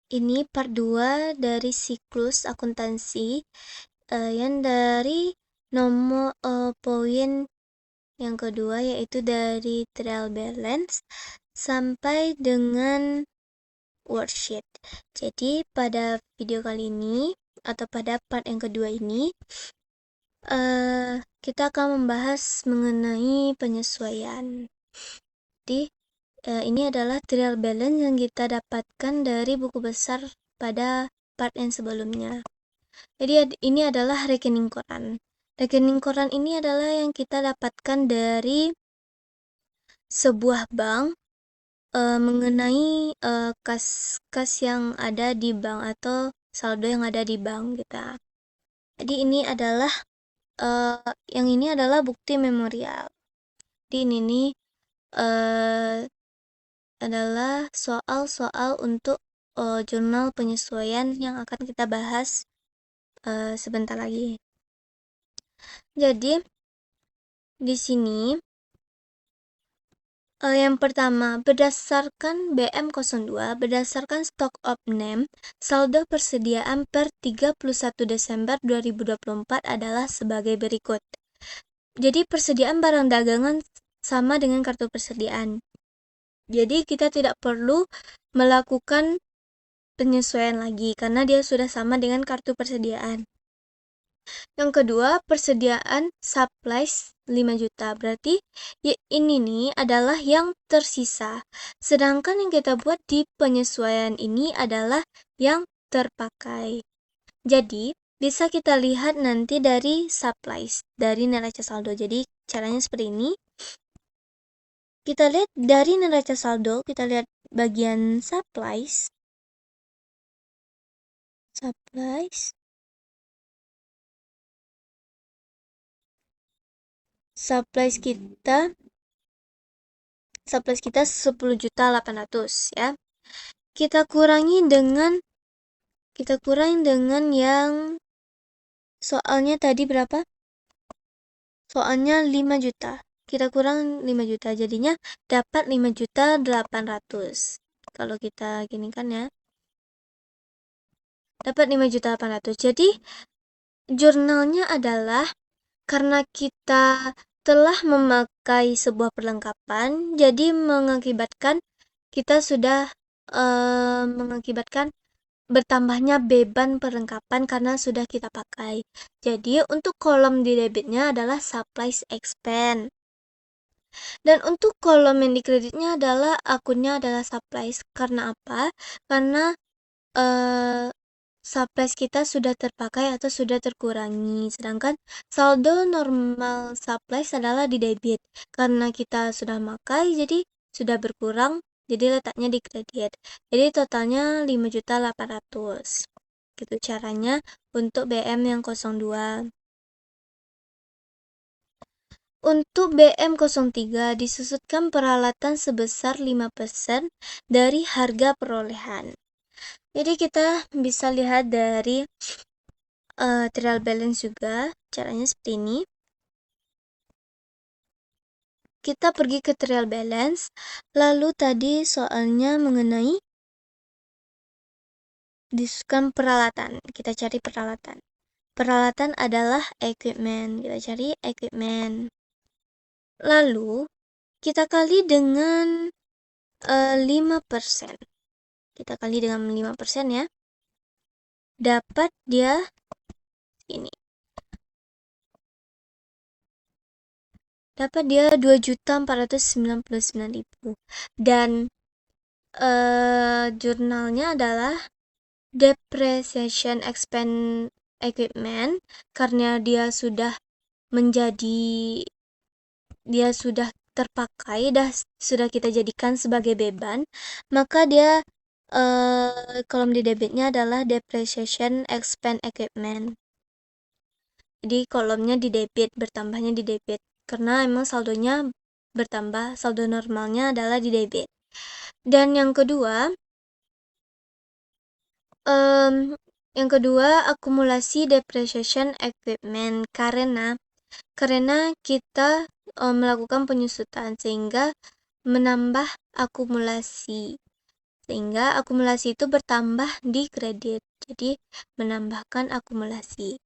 Ini part 2 dari siklus akuntansi yang dari nomor poin yang kedua, yaitu dari trial balance sampai dengan worksheet. Jadi pada video kali ini atau pada part yang kedua ini kita akan membahas mengenai penyesuaian. Jadi ini adalah trial balance yang kita dapatkan dari buku besar pada part yang sebelumnya. Jadi ini adalah rekening koran. Rekening koran ini adalah yang kita dapatkan dari sebuah bank mengenai kas yang ada di bank atau saldo yang ada di bank kita. Jadi ini adalah yang ini adalah bukti memorial. Jadi ini nih adalah soal-soal untuk jurnal penyesuaian yang akan kita bahas sebentar lagi. Jadi di sini yang pertama, berdasarkan BM02, berdasarkan stock of name, saldo persediaan per 31 Desember 2024 adalah sebagai berikut. Jadi persediaan barang dagangan sama dengan kartu persediaan. Jadi kita tidak perlu melakukan penyesuaian lagi karena dia sudah sama dengan kartu persediaan. Yang kedua, persediaan supplies 5 juta. Berarti ini nih adalah yang tersisa. Sedangkan yang kita buat di penyesuaian ini adalah yang terpakai. Jadi, bisa kita lihat nanti dari supplies, dari neraca saldo. Jadi, caranya seperti ini. Kita lihat dari neraca saldo, kita lihat bagian supplies. Supplies kita 10.800 ya. Kita kurangi dengan yang soalnya tadi berapa? Soalnya 5 juta. Kita kurang 5 juta, jadinya dapat 5.800.000. Kalau kita gini kan ya. Dapat 5.800.000. Jadi jurnalnya adalah karena kita telah memakai sebuah perlengkapan, jadi mengakibatkan kita sudah mengakibatkan bertambahnya beban perlengkapan karena sudah kita pakai. Jadi untuk kolom di debitnya adalah supplies expense. Dan untuk kolom yang di kreditnya adalah akunnya adalah supplies. Karena apa? Karena supplies kita sudah terpakai atau sudah terkurangi. Sedangkan saldo normal supplies adalah di debit. Karena kita sudah pakai jadi sudah berkurang, jadi letaknya di kredit. Jadi totalnya 5.800.000. Gitu caranya untuk BM yang 02. Untuk BM03 disusutkan peralatan sebesar 5% dari harga perolehan. Jadi kita bisa lihat dari trial balance juga, caranya seperti ini. Kita pergi ke trial balance, lalu tadi soalnya mengenai disusutkan peralatan. Kita cari peralatan. Peralatan adalah equipment. Kita cari equipment. Lalu kita kali dengan 5%. Kita kali dengan 5% ya. Dapat dia ini. Dapat dia 2.499.000. Dan jurnalnya adalah depreciation expense equipment karena dia sudah terpakai, sudah kita jadikan sebagai beban, maka dia kolom di debitnya adalah depreciation expense equipment. Jadi kolomnya di debit, bertambahnya di debit karena emang saldonya bertambah, saldo normalnya adalah di debit. Dan yang kedua akumulasi depreciation equipment karena kita melakukan penyusutan sehingga menambah akumulasi. sehingga akumulasi itu bertambah di kredit. Jadi menambahkan akumulasi.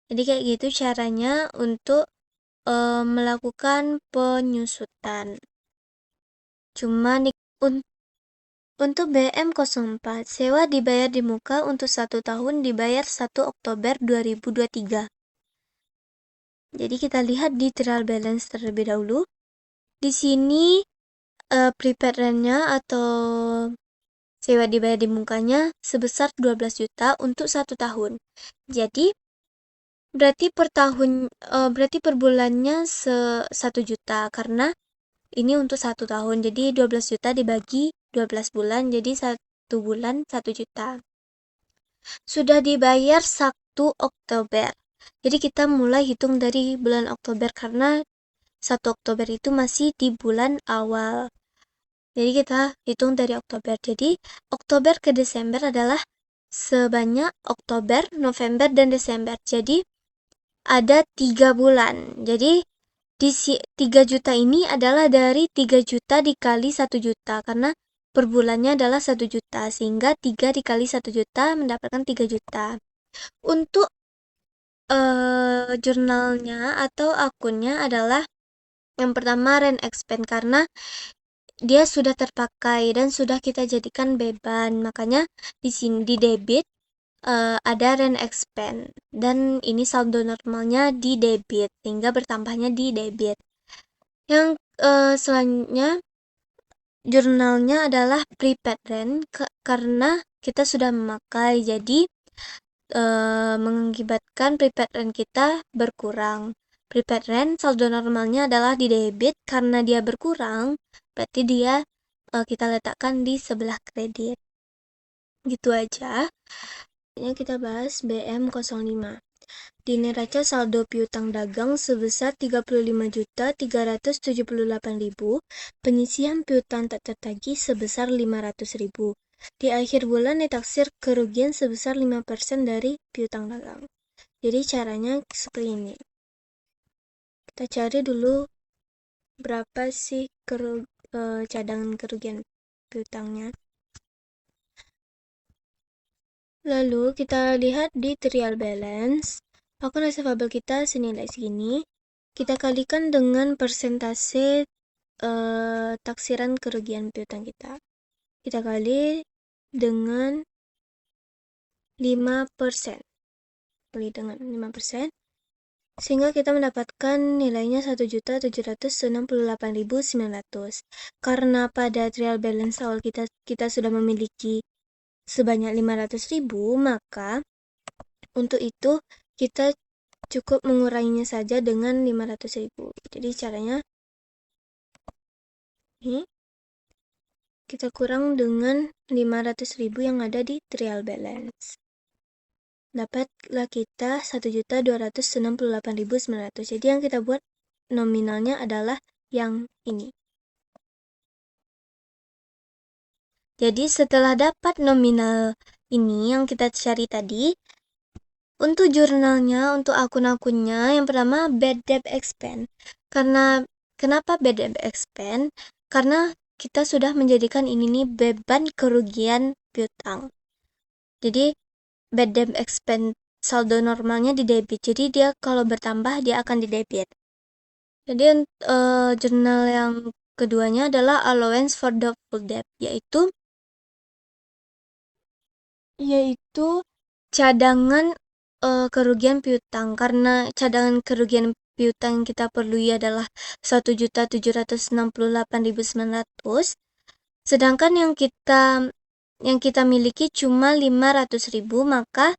Jadi kayak gitu caranya untuk melakukan penyusutan. Cuma untuk BM04, sewa dibayar di muka untuk 1 tahun dibayar 1 Oktober 2023. Jadi kita lihat di trial balance terlebih dahulu. Di sini prepaid rent-nya atau sewa dibayar di mukanya sebesar 12 juta untuk 1 tahun. Jadi berarti per bulannya 1 juta karena ini untuk 1 tahun. Jadi 12 juta dibagi 12 bulan jadi 1 bulan 1 juta. Sudah dibayar 1 Oktober. Jadi kita mulai hitung dari bulan Oktober karena 1 Oktober itu masih di bulan awal. Jadi kita hitung dari Oktober. Jadi Oktober ke Desember adalah sebanyak Oktober, November, dan Desember. Jadi ada 3 bulan. Jadi di 3 juta ini adalah dari 3 juta dikali 1 juta. Karena per bulannya adalah 1 juta. Sehingga 3 dikali 1 juta mendapatkan 3 juta. Untuk jurnalnya atau akunnya adalah yang pertama rent expense karena dia sudah terpakai dan sudah kita jadikan beban. Makanya di sini di debit ada rent expense dan ini saldo normalnya di debit sehingga bertambahnya di debit. Yang selanjutnya jurnalnya adalah prepaid rent karena kita sudah memakai jadi mengakibatkan prepaid rent kita berkurang. Prepaid rent saldo normalnya adalah di debit karena dia berkurang, berarti dia kita letakkan di sebelah kredit. Gitu aja. Ini kita bahas BM05. Di neraca saldo piutang dagang sebesar 35.378.000, penyisihan piutang tak tertagih sebesar 500.000. Di akhir bulan ditaksir kerugian sebesar 5% dari piutang dagang. Jadi caranya seperti ini. Kita cari dulu berapa sih cadangan kerugian piutangnya. Lalu kita lihat di trial balance. Akun resevable kita senilai segini. Kita kalikan dengan persentase taksiran kerugian piutang kita. Kita kali dengan 5%. Kali dengan 5%. Sehingga kita mendapatkan nilainya 1.768.900. Karena pada trial balance awal kita sudah memiliki sebanyak 500.000, maka untuk itu kita cukup menguranginya saja dengan 500.000. Jadi caranya ini kita kurang dengan 500.000 yang ada di trial balance. Dapatlah kita 1.268.900. Jadi yang kita buat nominalnya adalah yang ini. Jadi setelah dapat nominal ini yang kita cari tadi, untuk jurnalnya, untuk akun-akunnya, yang pertama bad debt expense. Kenapa bad debt expense? Karena kita sudah menjadikan ini nih beban kerugian piutang. Jadi bad debt expense saldo normalnya di debit. Jadi dia kalau bertambah dia akan di debit. Jadi jurnal yang keduanya adalah allowance for doubtful debt, yaitu cadangan kerugian piutang. Karena cadangan kerugian piutang yang kita perlu adalah 1.768.900, sedangkan yang kita miliki cuma 500.000, maka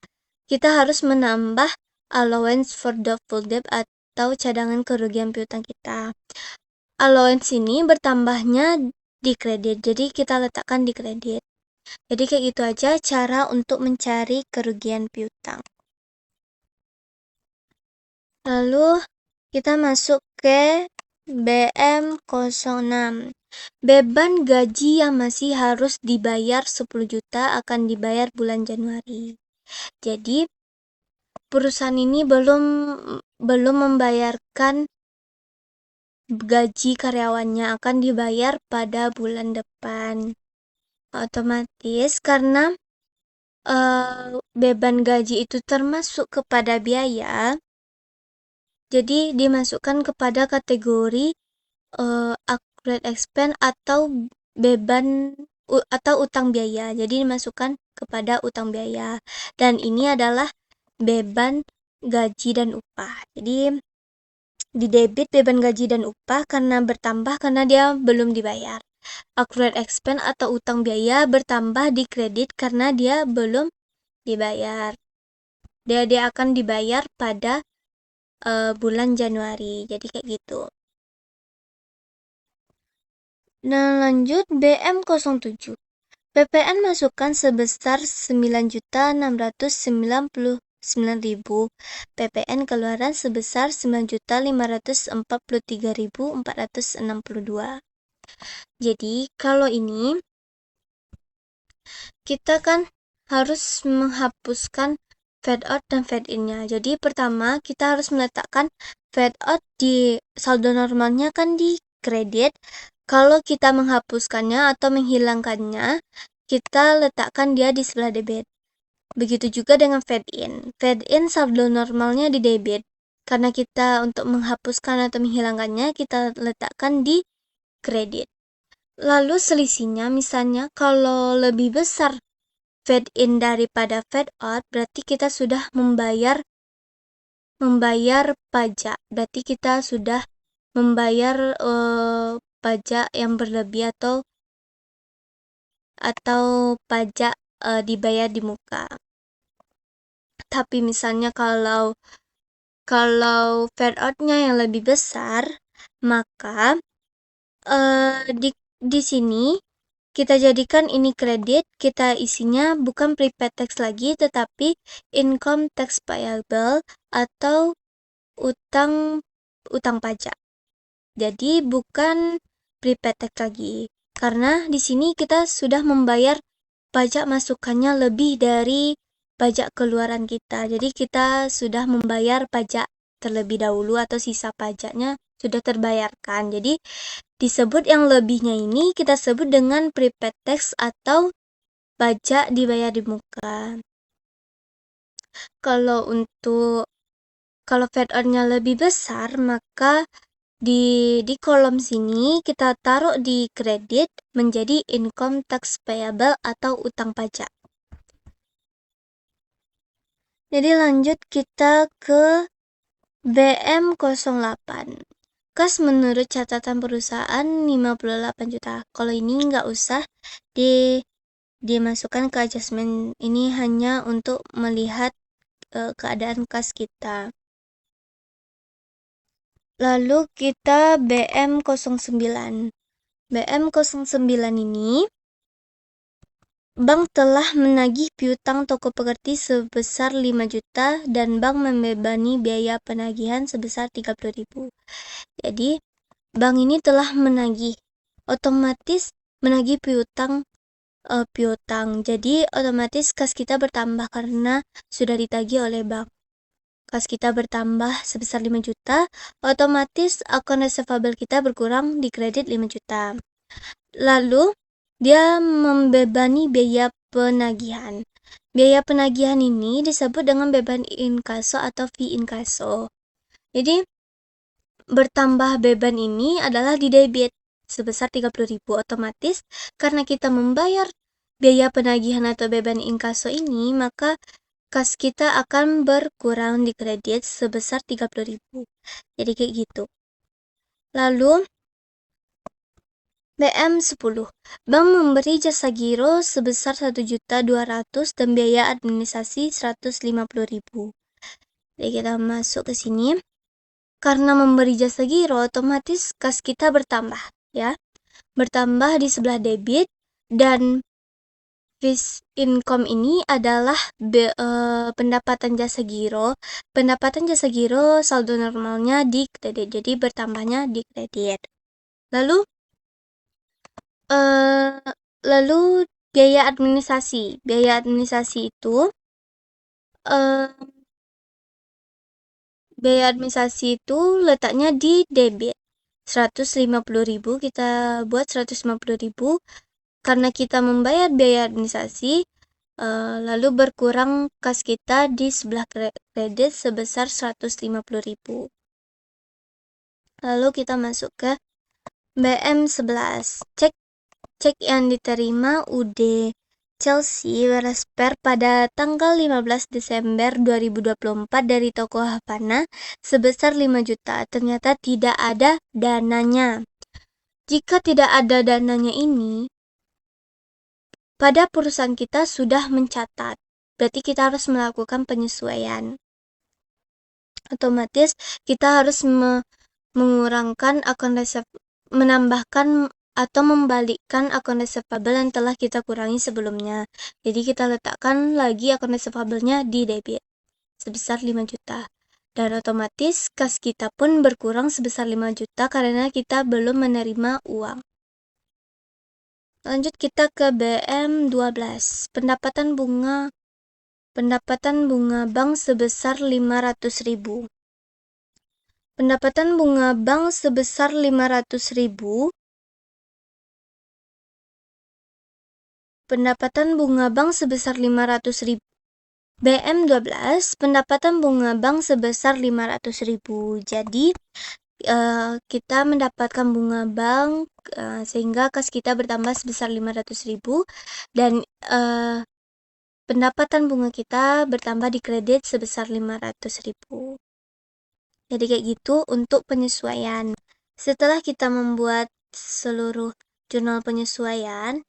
kita harus menambah allowance for doubtful debt atau cadangan kerugian piutang kita. Allowance ini bertambahnya di kredit, jadi kita letakkan di kredit. Jadi kayak gitu aja cara untuk mencari kerugian piutang. Lalu kita masuk ke BM06. Beban gaji yang masih harus dibayar 10 juta akan dibayar bulan Januari. Jadi perusahaan ini belum membayarkan gaji karyawannya, akan dibayar pada bulan depan. Otomatis karena beban gaji itu termasuk kepada biaya, jadi dimasukkan kepada kategori accrued expense atau beban atau utang biaya. Jadi dimasukkan kepada utang biaya. Dan ini adalah beban gaji dan upah. Jadi di debit beban gaji dan upah karena bertambah karena dia belum dibayar. Accrued expense atau utang biaya bertambah di kredit karena dia belum dibayar. Dia akan dibayar pada bulan Januari. Jadi kayak gitu. Nah, lanjut BM07. PPN masukan sebesar 9.699.000. PPN keluaran sebesar 9.543.462. Jadi, kalau ini kita kan harus menghapuskan fade out dan fade in-nya. Jadi, pertama kita harus meletakkan fade out di saldo normalnya kan di kredit. Kalau kita menghapuskannya atau menghilangkannya, kita letakkan dia di sebelah debit. Begitu juga dengan fade in. Fade in saldo normalnya di debit. Karena kita untuk menghapuskan atau menghilangkannya, kita letakkan di kredit. Lalu selisihnya misalnya kalau lebih besar fade in daripada fade out, berarti kita sudah membayar pajak. Berarti kita sudah membayar pajak yang berlebih atau pajak dibayar di muka. Tapi misalnya kalau fade out-nya yang lebih besar, maka di sini kita jadikan ini kredit, kita isinya bukan prepaid tax lagi, tetapi income tax payable atau utang pajak. Jadi bukan prepaid tax lagi, karena di sini kita sudah membayar pajak masukannya lebih dari pajak keluaran kita. Jadi kita sudah membayar pajak terlebih dahulu atau sisa pajaknya sudah terbayarkan. Jadi disebut yang lebihnya ini kita sebut dengan prepaid tax atau pajak dibayar di muka. Kalau fade out-nya lebih besar, maka di kolom sini kita taruh di kredit menjadi income tax payable atau utang pajak. Jadi lanjut kita ke BM08. Kas menurut catatan perusahaan 58 juta. Kalau ini nggak usah dimasukkan ke adjustment. Ini hanya untuk melihat keadaan kas kita. Lalu kita BM09. BM09 ini bank telah menagih piutang toko pekerti sebesar 5 juta dan bank membebani biaya penagihan sebesar 30.000. Jadi, bank ini telah menagih, otomatis menagih piutang. Jadi, otomatis kas kita bertambah karena sudah ditagih oleh bank. Kas kita bertambah sebesar 5 juta, otomatis akun receivable kita berkurang di kredit 5 juta. Lalu, dia membebani biaya penagihan. Biaya penagihan ini disebut dengan beban inkaso atau fee inkaso. Jadi, bertambah beban ini adalah di debit sebesar 30.000. Otomatis, karena kita membayar biaya penagihan atau beban inkaso ini, maka kas kita akan berkurang di kredit sebesar 30.000. Jadi kayak gitu. Lalu BM10. Bank memberi jasa giro sebesar 1.200.000 dan biaya administrasi 150.000. Jadi kita masuk ke sini. Karena memberi jasa giro, otomatis kas kita bertambah, ya. Bertambah di sebelah debit dan fees income ini adalah pendapatan jasa giro. Pendapatan jasa giro saldo normalnya di kredit, jadi bertambahnya di kredit. Lalu biaya administrasi. Biaya administrasi itu letaknya di debit. 150.000 kita buat 150.000 karena kita membayar biaya administrasi, lalu berkurang kas kita di sebelah kredit sebesar 150.000. Lalu kita masuk ke BM11. Cek yang diterima UD Chelsea Beresper pada tanggal 15 Desember 2024 dari toko Havana sebesar 5 juta. Ternyata tidak ada dananya. Jika tidak ada dananya ini, pada perusahaan kita sudah mencatat. Berarti kita harus melakukan penyesuaian. Otomatis kita harus mengurangkan akun menambahkan atau membalikkan akun receivable yang telah kita kurangi sebelumnya. Jadi kita letakkan lagi akun receivable-nya di debit sebesar 5 juta. Dan otomatis kas kita pun berkurang sebesar 5 juta karena kita belum menerima uang. Lanjut kita ke BM12. Pendapatan bunga bank sebesar 500.000. Pendapatan bunga bank sebesar 500.000. Pendapatan bunga bank sebesar 500.000. BM12, pendapatan bunga bank sebesar 500.000. Jadi, kita mendapatkan bunga bank sehingga kas kita bertambah sebesar 500.000 dan pendapatan bunga kita bertambah di kredit sebesar 500.000. Jadi kayak gitu untuk penyesuaian. Setelah kita membuat seluruh jurnal penyesuaian,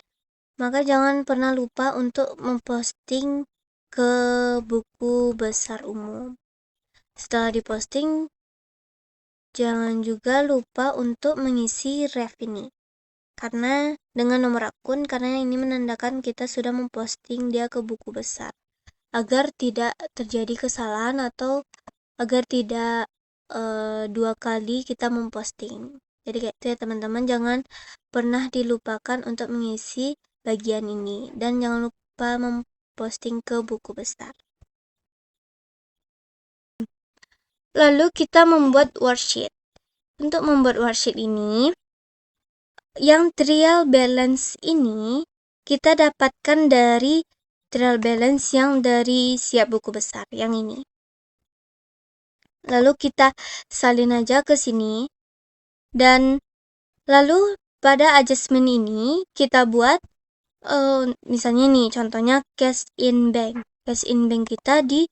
maka jangan pernah lupa untuk memposting ke buku besar umum. Setelah diposting, jangan juga lupa untuk mengisi ref ini. Karena dengan nomor akun, karena ini menandakan kita sudah memposting dia ke buku besar. Agar tidak terjadi kesalahan atau agar tidak 2 kali kita memposting. Jadi kayak itu ya teman-teman, jangan pernah dilupakan untuk mengisi bagian ini dan jangan lupa memposting ke buku besar. Lalu kita membuat worksheet. Untuk membuat worksheet ini, yang trial balance ini kita dapatkan dari trial balance yang dari siap buku besar yang ini. Lalu kita salin aja ke sini dan lalu pada adjustment ini kita buat misalnya nih contohnya cash in bank. Cash in bank kita di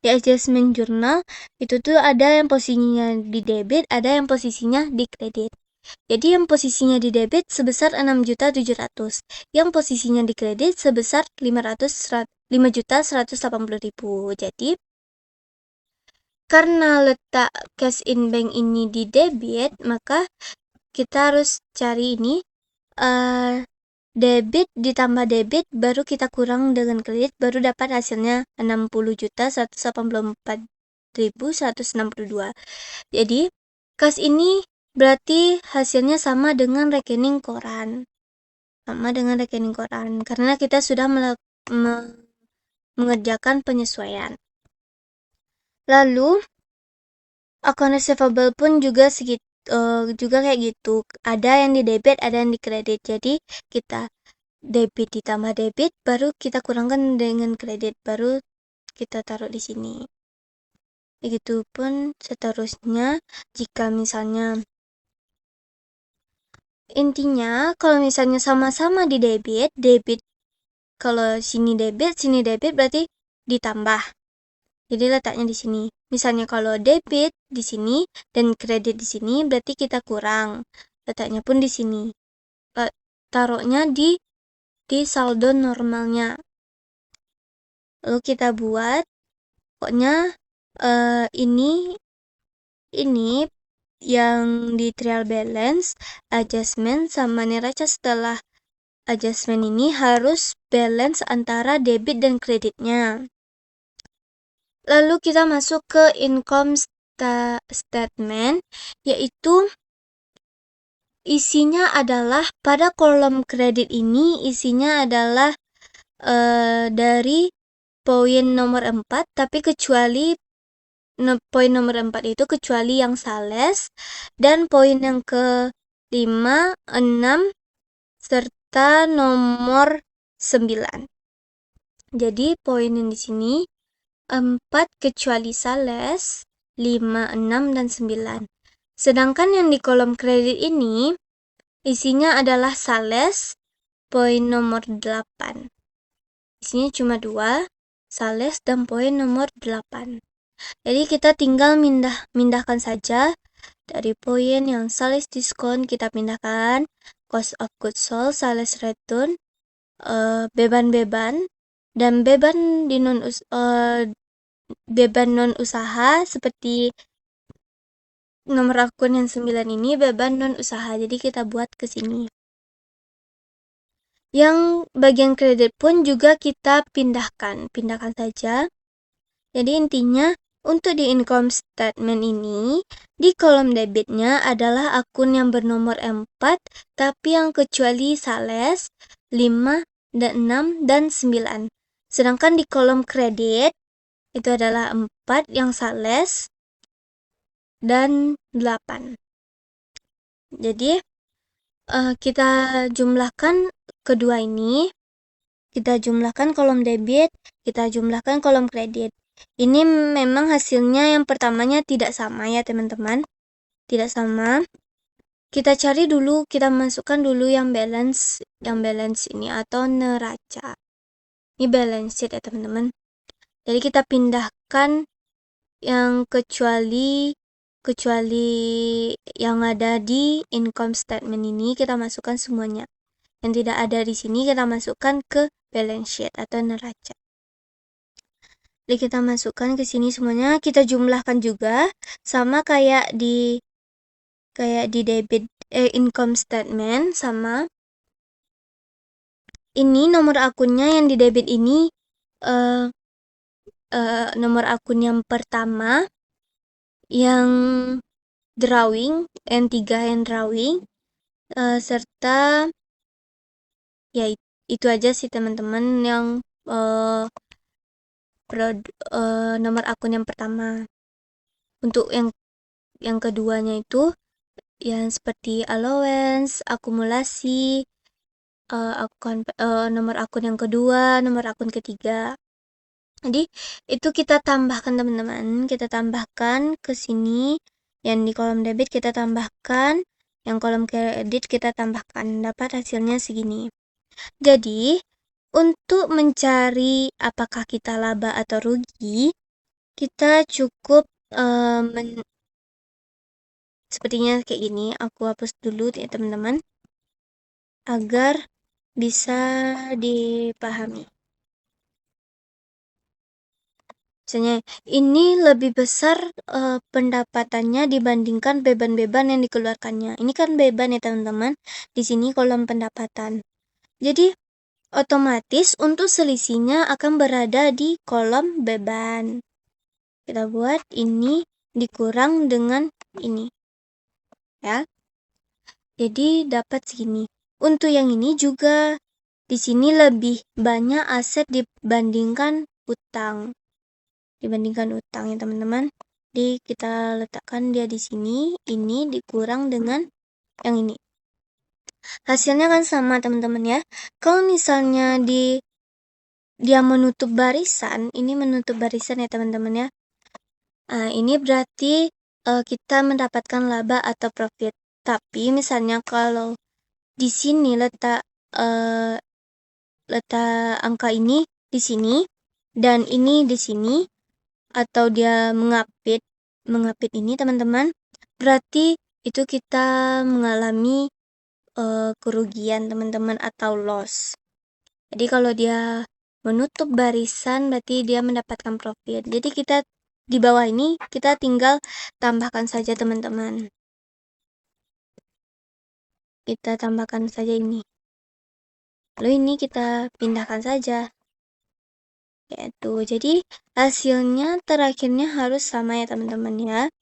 adjustment journal itu tuh ada yang posisinya di debit, ada yang posisinya di kredit. Jadi yang posisinya di debit sebesar 6.700.000, yang posisinya di kredit sebesar 5.180.000. Jadi karena letak cash in bank ini di debit, maka kita harus cari ini debit ditambah debit baru kita kurang dengan kredit baru dapat hasilnya 60.184.162. Jadi kas ini berarti hasilnya sama dengan rekening koran. Karena kita sudah mengerjakan penyesuaian. Lalu akun receivable pun juga kayak gitu, ada yang di debit, ada yang di kredit. Jadi kita debit ditambah debit baru kita kurangkan dengan kredit baru kita taruh di sini. Begitupun seterusnya jika misalnya intinya kalau misalnya sama-sama di debit kalau sini debit berarti ditambah. Jadi letaknya di sini. Misalnya kalau debit di sini dan kredit di sini berarti kita kurang. Letaknya pun di sini. Taruhnya di saldo normalnya. Lalu kita buat pokoknya ini yang di trial balance, adjustment sama neraca setelah adjustment ini harus balance antara debit dan kreditnya. Lalu kita masuk ke income statement, yaitu isinya adalah pada kolom kredit ini isinya adalah dari poin nomor 4, tapi kecuali poin nomor 4 itu kecuali yang sales, dan poin yang ke-5, 6, serta nomor 9. Jadi poin yang di sini 4 kecuali sales, 5, 6, dan 9. Sedangkan yang di kolom kredit ini isinya adalah sales, poin nomor 8. Isinya cuma 2, sales dan poin nomor 8. Jadi kita tinggal mindahkan saja dari poin yang sales diskon, kita pindahkan cost of goods sold, sales return, beban-beban, dan beban non usaha seperti nomor akun yang 9 ini beban non usaha. Jadi kita buat ke sini. Yang bagian kredit pun juga kita pindahkan saja. Jadi intinya untuk di income statement ini, di kolom debitnya adalah akun yang bernomor 4, tapi yang kecuali sales, 5, dan 6, dan 9. Sedangkan di kolom kredit, itu adalah 4 yang sales, dan 8. Jadi, kita jumlahkan kedua ini, kita jumlahkan kolom debit, kita jumlahkan kolom kredit. Ini memang hasilnya yang pertamanya tidak sama ya teman-teman, tidak sama. Kita cari dulu, kita masukkan dulu yang balance ini atau neraca. Ini balance sheet ya teman-teman. Jadi kita pindahkan yang kecuali yang ada di income statement ini, kita masukkan semuanya. Yang tidak ada di sini kita masukkan ke balance sheet atau neraca. Jadi kita masukkan ke sini semuanya, kita jumlahkan juga sama kayak di debit income statement, sama ini nomor akunnya yang di debit ini nomor akun yang pertama yang drawing, N3 yang drawing, serta ya itu aja sih teman-teman yang nomor akun yang pertama. Untuk yang keduanya itu yang seperti allowance, akumulasi, nomor akun yang kedua, nomor akun ketiga. Jadi itu kita tambahkan teman-teman, kita tambahkan ke sini. Yang di kolom debit kita tambahkan, yang kolom kredit kita tambahkan, dapat hasilnya segini. Jadi untuk mencari apakah kita laba atau rugi, kita cukup sepertinya kayak gini. Aku hapus dulu ya teman-teman agar bisa dipahami. Misalnya ini lebih besar pendapatannya dibandingkan beban-beban yang dikeluarkannya. Ini kan beban ya teman-teman. Di sini kolom pendapatan. Jadi otomatis untuk selisihnya akan berada di kolom beban. Kita buat ini dikurang dengan ini. Ya. Jadi dapat segini. Untuk yang ini juga di sini lebih banyak aset dibandingkan utang. Ya teman-teman. Jadi kita letakkan dia di sini, ini dikurang dengan yang ini. Hasilnya kan sama teman-teman ya. Kalau misalnya dia menutup barisan, ini menutup barisan ya teman-teman ya. Ini berarti kita mendapatkan laba atau profit. Tapi misalnya kalau di sini letak angka ini di sini dan ini di sini, atau dia mengapit ini teman-teman, berarti itu kita mengalami kerugian teman-teman atau loss. Jadi kalau dia menutup barisan berarti dia mendapatkan profit. Jadi kita di bawah ini kita tinggal tambahkan saja teman-teman. Kita tambahkan saja ini. Lalu ini kita pindahkan saja. Yaitu jadi hasilnya terakhirnya harus sama ya teman-teman ya.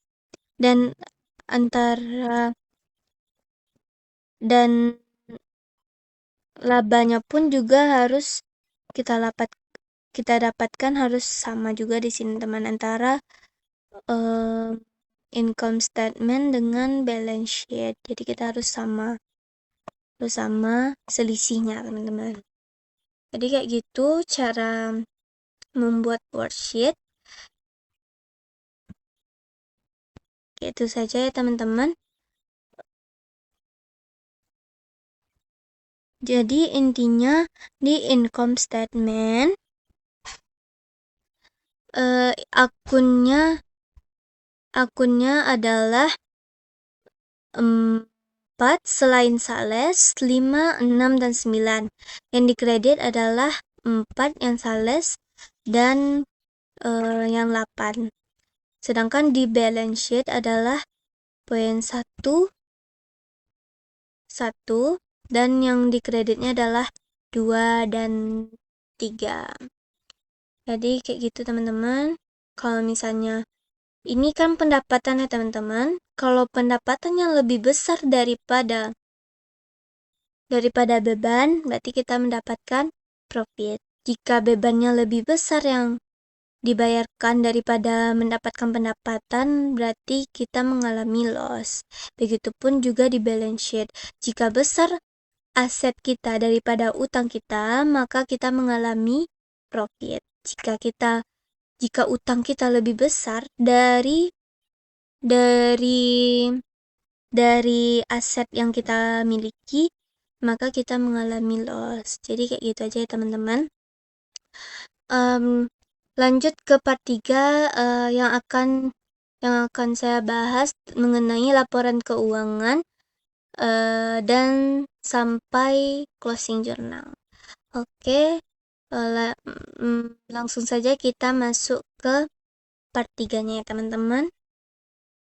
Dan labanya pun juga harus kita dapatkan harus sama juga di sini teman, antara income statement dengan balance sheet. Jadi kita harus sama selisihnya, teman-teman. Jadi kayak gitu cara membuat worksheet. Itu saja ya, teman-teman. Jadi intinya di income statement akunnya adalah 4 selain sales, 5, 6, dan 9. Yang dikredit adalah 4 yang sales dan yang 8. Sedangkan di balance sheet adalah poin 1 dan yang dikreditnya adalah 2 dan 3. Jadi kayak gitu, teman-teman. Kalau misalnya ini kan pendapatan ya, teman-teman. Kalau pendapatannya lebih besar daripada beban, berarti kita mendapatkan profit. Jika bebannya lebih besar yang dibayarkan daripada mendapatkan pendapatan, berarti kita mengalami loss. Begitupun juga di balance sheet. Jika besar aset kita daripada utang kita, maka kita mengalami profit. Jika utang kita lebih besar dari aset yang kita miliki, maka kita mengalami loss. Jadi kayak gitu aja ya, teman-teman. Lanjut ke part 3 yang akan saya bahas mengenai laporan keuangan dan sampai closing journal. Oke, langsung saja kita masuk ke part 3-nya ya, teman-teman.